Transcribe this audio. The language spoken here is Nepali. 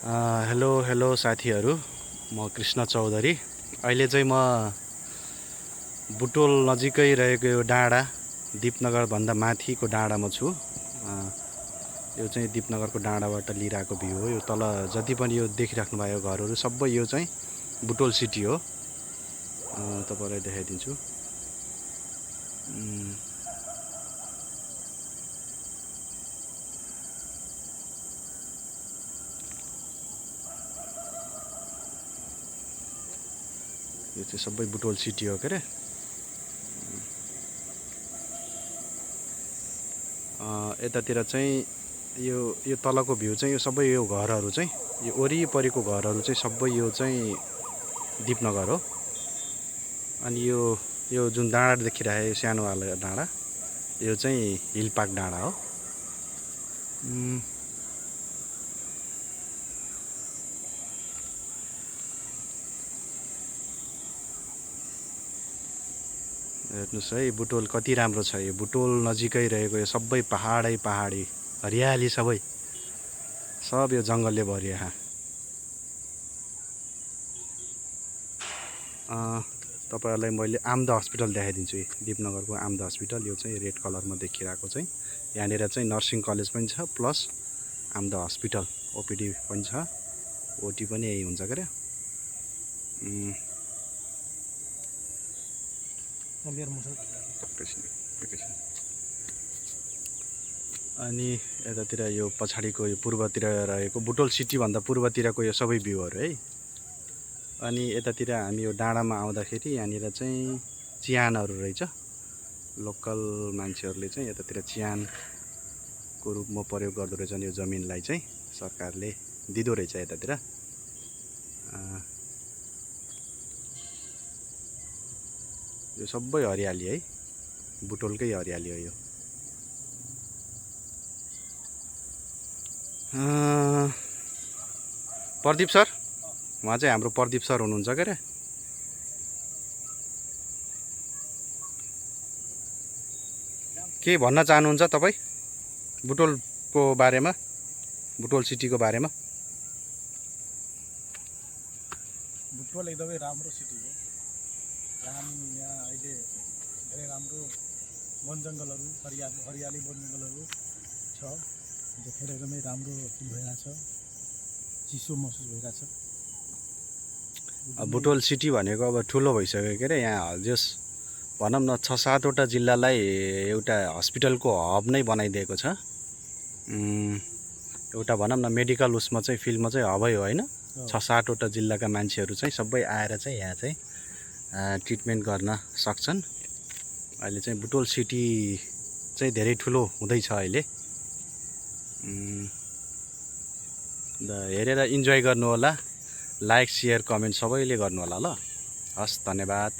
हेलो साथीहरू, म कृष्ण चौधरी। अहिले चाहिँ म बुटोल नजिकै रहेको यो डाँडा दिपनगरभन्दा माथिको डाँडामा छु। यो चाहिँ दिपनगरको डाँडाबाट लिइरहेको भ्यू हो। यो तल जति पनि यो देखिराख्नु भएको घरहरू सबै यो चाहिँ बुटोल सिटी हो। तपाईँलाई देखाइदिन्छु। यो चाहिँ सबै बुटोल सिटी हो के अरे। यतातिर चाहिँ यो तलको भ्यू चाहिँ यो सबै यो घरहरू चाहिँ यो वरिपरिको घरहरू चाहिँ सबै यो चाहिँ दिपनगर हो। अनि यो जुन डाँडा देखिरहेको सानोवाला डाँडा यो चाहिँ हिल पार्क डाँडा हो। हेर्नुहोस् है, बुटोल कति राम्रो छ। यो बुटोल नजिकै रहेको यो सबै पहाडी हरियाली सबै सब यो जङ्गलले भरियो। तपाईँहरूलाई मैले आमद हस्पिटल देखाइदिन्छु। दिपनगरको आमद हस्पिटल यो चाहिँ रेड कलरमा देखिरहेको चाहिँ यहाँनिर चाहिँ नर्सिङ कलेज पनि छ प्लस आमद हस्पिटल ओपिडी पनि छ। ओटी पनि यही हुन्छ के अरे। अनि यतातिर यो पछाडिको यो पूर्वतिर रहेको बुटोल सिटीभन्दा पूर्वतिरको यो सबै भ्यूहरू है। अनि यतातिर हामी यो डाँडामा आउँदाखेरि यहाँनिर चाहिँ चियानहरू रहेछ। लोकल मान्छेहरूले चाहिँ यतातिर चियानको रूपमा प्रयोग गर्दो रहेछन्। यो जमिनलाई चाहिँ सरकारले दिँदो रहेछ यतातिर। यो सबै हरियाली है, बुटोलकै हरियाली हो यो। प्रदीप सर, उहाँ चाहिँ हाम्रो प्रदीप सर हुनुहुन्छ के अरे। के भन्न चाहनुहुन्छ तपाईँ बुटोलको बारेमा, बुटोल सिटीको बारेमा? बुटोल एकदमै राम्रो सिटी हो। यहाँ अहिले धेरै राम्रो वन जङ्गलहरू हरियाली वन जङ्गलहरू छ। देखेर एकदमै राम्रो फिल भइरहेछ, चिसो महसुस भइरहेछ। बुटोल सिटी भनेको अब ठुलो भइसक्यो के अरे। यहाँ जस भनौँ न 6-7वटा जिल्लालाई एउटा हस्पिटलको हब नै बनाइदिएको छ। एउटा भनौँ न मेडिकल उसमा चाहिँ फिल्डमा चाहिँ हबै हो होइन। 6-7वटा जिल्लाका मान्छेहरू चाहिँ सबै आएर चाहिँ यहाँ चाहिँ ट्रिटमेन्ट गर्न सक्छन्। अहिले चाहिँ बुटोल सिटी चाहिँ धेरै ठुलो हुँदैछ अहिले। हेरेर इन्जोय गर्नु होला। लाइक, सेयर, कमेन्ट सबैले गर्नु होला ल। हस्, धन्यवाद।